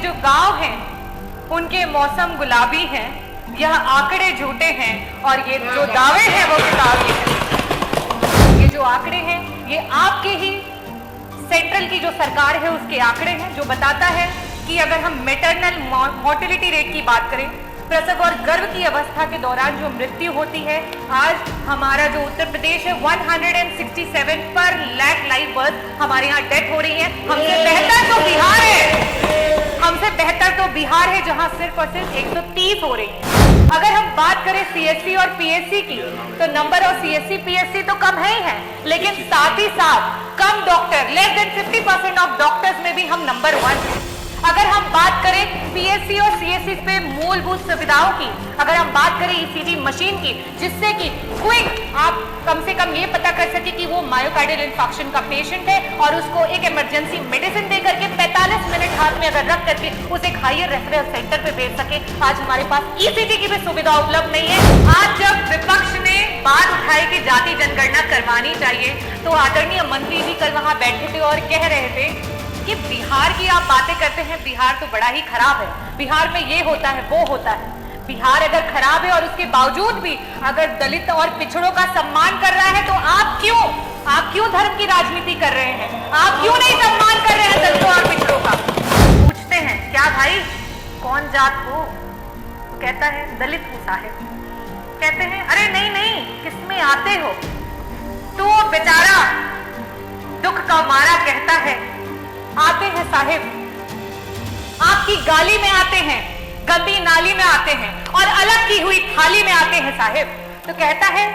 जो गांव हैं उनके मौसम गुलाबी हैं, यह आंकड़े झूठे हैं और ये जो दावे हैं वो किताबी हैं। ये जो आंकड़े हैं ये आपके ही सेंट्रल की जो सरकार है उसके आंकड़े हैं, जो बताता है कि अगर हम मैटरनल मोर्टेलिटी रेट की बात करें, प्रसव और गर्भ की अवस्था के दौरान जो मृत्यु होती है, आज हमारा जो उत्तर प्रदेश है 167 पर लाख लाइव बर्थ हमारे यहाँ डेथ हो रही है। हमसे बेहतर तो बिहार है, हमसे बेहतर तो बिहार है जहाँ सिर्फ और सिर्फ 130 हो रही है। अगर हम बात करें सीएससी और पीएससी की, तो नंबर ऑफ सीएससी पीएससी तो कम है ही है, लेकिन साथ ही साथ कम doctor, less than 50% of doctors में भी हम नंबर 1 हैं। अगर हम बात करें पीएससी और सीएससी पे मूलभूत सुविधाओं की, अगर हम बात करें ईसीजी मशीन की, जिससे कि क्विक आप कम से कम ये पता कर सके कि वो मायोकार्डियल इंफार्क्शन का पेशेंट है और उसको एक इमरजेंसी मेडिसिन दे करके 45 मिनट हाथ में अगर रख करके उसे एक हायर रेफरल सेंटर पे भेज सके, आज हमारे पास ईसीजी की भी सुविधा उपलब्ध नहीं है। आज जब विपक्ष ने बात उठाई कि जाति जनगणना करवानी चाहिए, तो आदरणीय मंत्री जी कल वहां बैठे थे और कह रहे थे कि बिहार की आप बातें करते हैं, बिहार तो बड़ा ही खराब है, बिहार में ये होता है वो होता है। बिहार अगर खराब है और उसके बावजूद भी अगर दलित और पिछड़ों का सम्मान कर रहा है, तो आप क्यों धर्म की राजनीति कर रहे हैं? आप क्यों नहीं सम्मान कर रहे हैं दलितों और पिछड़ों का? पूछते हैं क्या भाई कौन जात हो, तो कहता है दलित हूं साहिब। कहते हैं अरे नहीं नहीं किसमें आते हो, तो बेचारा दुख का मारा कहता है आते हैं साहिब, आपकी गाली में आते हैं, गंदी नाली में आते हैं और अलग की हुई थाली में आते हैं साहिब। तो कहता है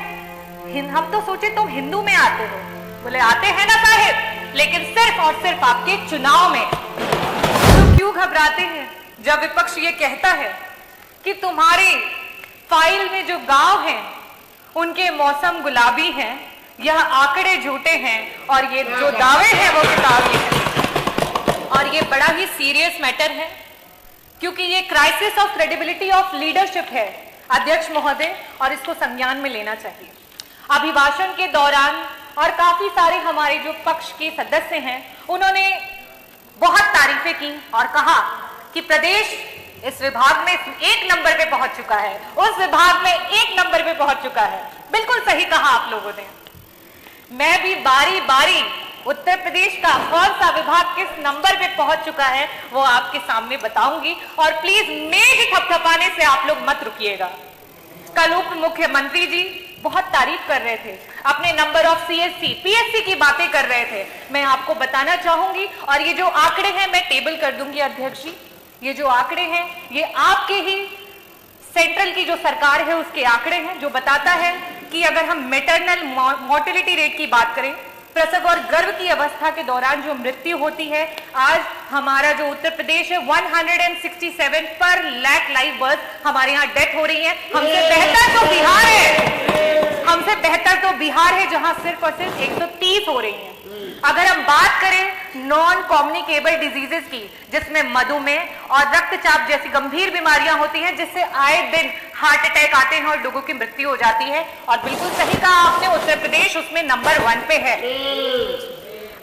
हम तो सोचे तुम हिंदू में आते हो। बोले आते हैं ना साहिब, लेकिन सिर्फ और सिर्फ आपके चुनाव में। तो क्यों घबराते हैं जब विपक्ष ये कहता है कि तुम्हारी फाइल में जो गांव हैं उनके मौसम गुलाबी हैं, यह आंकड़े झूठे हैं और ये जो दावे हैं वो किताबी हैं। और ये बड़ा ही सीरियस मैटर है, क्योंकि ये crisis of credibility of leadership है अध्यक्ष महोदय, और इसको संज्ञान में लेना चाहिए। अभिभाषण के दौरान और काफी सारे हमारे जो पक्ष के सदस्य हैं उन्होंने बहुत तारीफें की और कहा कि प्रदेश इस विभाग में 1 नंबर पे पहुंच चुका है, उस विभाग में 1 नंबर पे पहुंच चुका है। बिल्कुल सही कहा आप लोगों ने। मैं भी बारी बारी उत्तर प्रदेश का कौन सा विभाग किस नंबर पे पहुंच चुका है वो आपके सामने बताऊंगी, और प्लीज मेज थपथपाने से आप लोग मत रुकिएगा। कल उप मुख्यमंत्री जी बहुत तारीफ कर रहे थे, अपने नंबर ऑफ सीएससी पीएससी की बातें कर रहे थे। मैं आपको बताना चाहूंगी, और ये जो आंकड़े हैं मैं टेबल कर दूंगी अध्यक्ष जी, ये जो आंकड़े हैं ये आपके ही सेंट्रल की जो सरकार है उसके आंकड़े हैं, जो बताता है कि अगर हम मैटरनल मोर्टेलिटी रेट की बात करें, प्रसव और गर्भ की अवस्था के दौरान जो मृत्यु होती है, आज हमारा जो उत्तर प्रदेश है 167 पर लाख लाइव बर्थ हमारे यहाँ डेथ हो रही है। हमसे बेहतर तो बिहार है, हमसे बेहतर तो बिहार है जहाँ सिर्फ और सिर्फ 130 हो रही है। अगर हम बात करें नॉन कम्युनिकेबल डिजीजेस की, जिसमें मधुमेह और रक्तचाप जैसी गंभीर बीमारियां होती हैं, जिससे आए दिन हार्ट अटैक आते हैं और लोगों की मृत्यु हो जाती है, और बिल्कुल सही कहा आपने उत्तर प्रदेश उसमें नंबर 1 पे है।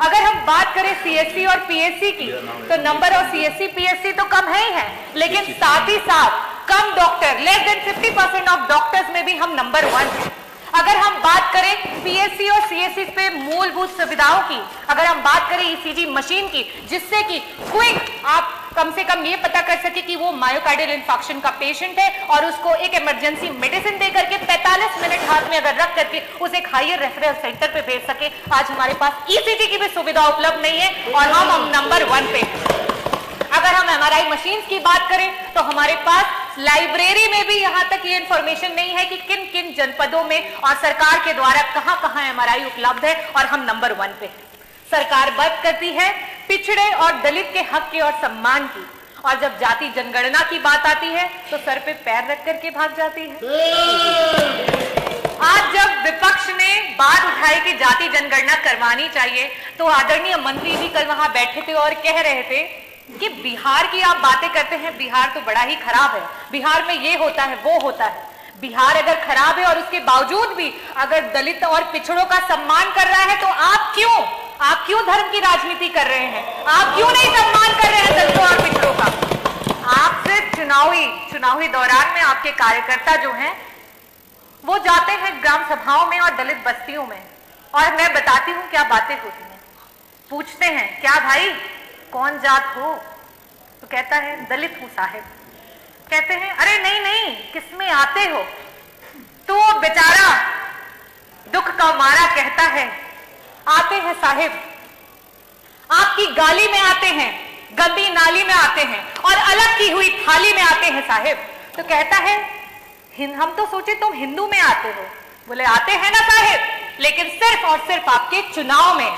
अगर हम बात करें सीएससी और पीएससी की, तो नंबर ऑफ सीएससी पीएससी तो कम है ही है, लेकिन साथ ही साथ कम doctor, less than 50% of doctors में भी हम नंबर 1 हैं। अगर हम बात करें पीएससी और सीएससी पे मूलभूत सुविधाओं की, अगर हम बात करें ईसीजी मशीन की, जिससे कि क्विक आप कम से कम ये पता कर सके कि वो मायोकार्डियल इंफार्क्शन का पेशेंट है और उसको एक इमरजेंसी मेडिसिन दे करके 45 मिनट हाथ में अगर रख करके उसे एक हायर रेफरल सेंटर पे भेज सके, आज हमारे पास ईसीजी की भी सुविधा उपलब्ध नहीं है और हम नंबर 1 पे हैं। अगर हम एमआरआई मशीन की बात करें, तो हमारे पास लाइब्रेरी में भी यहां तक ये इंफॉर्मेशन नहीं है कि किन किन जनपदों में और सरकार के द्वारा कहां कहां एमआरआई उपलब्ध है, और हम नंबर 1 पे हैं। सरकार बात करती है पिछड़े और दलित के हक की और सम्मान की, और जब जाति जनगणना की बात आती है तो सर पे पैर रख करके भाग जाती है। आज जब विपक्ष ने बात उठाई कि जाति जनगणना करवानी चाहिए, तो आदरणीय मंत्री जी कल वहां बैठे थे और कह रहे थे कि बिहार की आप बातें करते हैं, बिहार तो बड़ा ही खराब है, बिहार में ये होता है वो होता है। बिहार अगर खराब है और उसके बावजूद भी अगर दलित और पिछड़ों का सम्मान कर रहा है, तो आप क्यों धर्म की राजनीति कर रहे हैं? आप क्यों नहीं सम्मान कर रहे हैं दलितों और पिछड़ों का? चुनावी दौरान में आपके कार्यकर्ता जो हैं वो जाते हैं ग्राम सभाओं में और दलित बस्तियों में, और मैं बताती हूं क्या बातें होती हैं। पूछते हैं क्या भाई कौन जात हो, तो कहता है दलित हूं साहिब। कहते हैं अरे नहीं नहीं किसमें आते हो, तो वो बेचारा दुख का मारा कहता है आते हैं साहिब, आपकी गाली में आते हैं, गंदी नाली में आते हैं और अलग की हुई थाली में आते हैं साहिब। तो कहता है हम तो सोचे तुम हिंदू में आते हो। बोले आते हैं ना साहिब, लेकिन सिर्फ और सिर्फ आपके चुनाव में।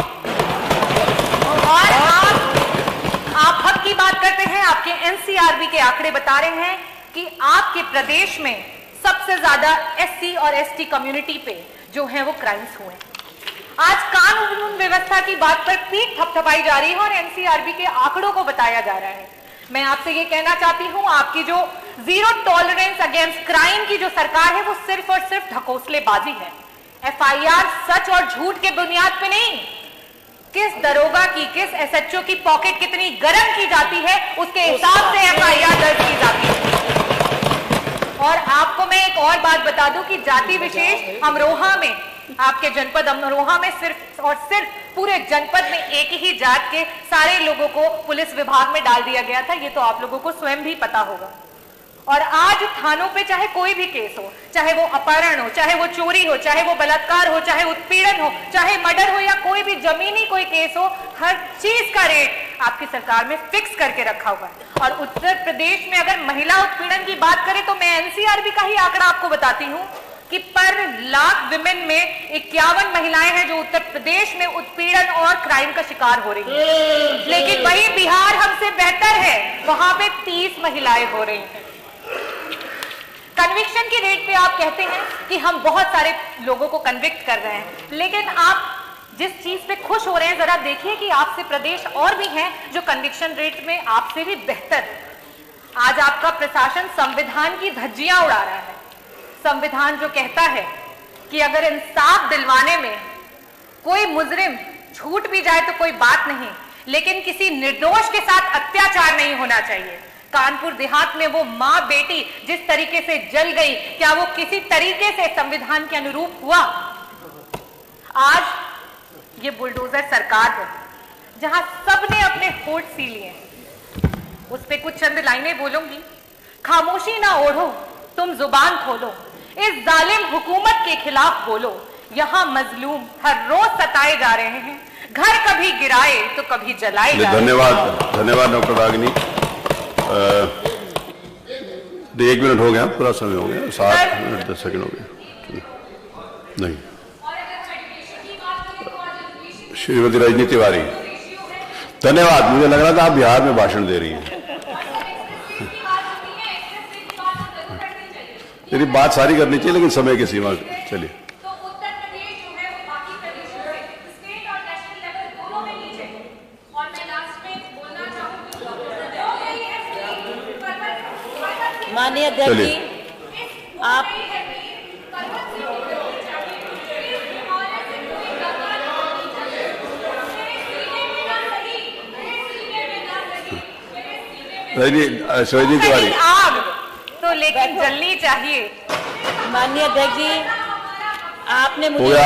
और आप हक की बात करते हैं, आपके एनसीआरबी के आंकड़े बता रहे हैं कि आपके प्रदेश में सबसे ज्यादा एससी और एसटी कम्युनिटी पे जो है वो क्राइम्स हुए। आज कानून व्यवस्था की बात पर पीठ थपथपाई जा रही है और एनसीआरबी के आंकड़ों को बताया जा रहा है। मैं आपसे ये कहना चाहती हूं, आपकी जो जीरो टॉलरेंस अगेंस्ट क्राइम की जो सरकार है वो सिर्फ और सिर्फ ढकोसलेबाजी है। एफआईआर सच और झूठ के बुनियाद पे नहीं, किस दरोगा की, किस एसएचओ की पॉकेट कितनी गर्म की जाती है उसके हिसाब से एफआईआर दर्ज की जाती है। और आपको मैं एक और बात बता दूं कि जाति विशेष अमरोहा में, आपके जनपद अमरोहा में सिर्फ और सिर्फ पूरे जनपद में एक ही जात के सारे लोगों को पुलिस विभाग में डाल दिया गया था। ये तो आप लोगों को स्वयं भी पता होगा। और आज थानों पे चाहे कोई भी केस हो, चाहे वो अपहरण हो, चाहे वो चोरी हो, चाहे वो बलात्कार हो, चाहे उत्पीड़न हो, चाहे मर्डर हो या कोई भी जमीनी कोई केस हो, हर चीज का रेट आपकी सरकार में फिक्स करके रखा हुआ है। और उत्तर प्रदेश में अगर महिला उत्पीड़न की बात करें तो मैं एनसीआरबी का ही आंकड़ा आपको बताती हूं कि पर लाख विमेन में 51 महिलाएं हैं जो उत्तर प्रदेश में उत्पीड़न और क्राइम का शिकार हो रही हैं। लेकिन वही बिहार हमसे बेहतर है, वहां पे 30 महिलाएं हो रही हैं। कन्विक्शन की रेट पे आप कहते हैं कि हम बहुत सारे लोगों को कन्विक्ट कर रहे हैं, लेकिन आप जिस चीज पे खुश हो रहे हैं जरा देखिए कि आपसे प्रदेश और भी हैं जो कन्विक्शन रेट में आपसे भी बेहतर है। आज आपका प्रशासन संविधान की धज्जियां उड़ा रहा है। संविधान जो कहता है कि अगर इंसाफ दिलवाने में कोई मुजरिम छूट भी जाए तो कोई बात नहीं, लेकिन किसी निर्दोष के साथ अत्याचार नहीं होना चाहिए। कानपुर देहात में वो मां बेटी जिस तरीके से जल गई, क्या वो किसी तरीके से संविधान के अनुरूप हुआ? आज ये बुलडोजर सरकार है जहां सबने अपने होठ सी लिए, उस पे कुछ चंद लाइनें बोलूंगी। खामोशी ना ओढ़ो, तुम जुबान खोलो, इस जालिम हुकूमत के खिलाफ बोलो। यहाँ मजलूम हर रोज सताए जा रहे हैं, घर कभी गिराए तो कभी जलाए जा रहे हैं। धन्यवाद डॉक्टर रागिनी। 1 मिनट हो गया, पूरा समय हो गया, 7 मिनट 10 सेकंड हो गए। नहीं, श्रीमती रजनी तिवारी, धन्यवाद। मुझे लग रहा था आप बिहार में भाषण दे रही हैं। मेरी बात सारी करनी चाहिए लेकिन समय की सीमा। चलिए, तो उत्तर प्रदेश जो है वो बाकी प्रदेशों से स्टेट और नेशनल लेवल दोनों में नीचे है। और मैं लास्ट में बोलना चाहूंगी माननीय अध्यक्ष जी, आप रजनी तिवारी, आग तो लेकिन जलनी चाहिए। माननीय अध्यक्ष जी, आपने मुझे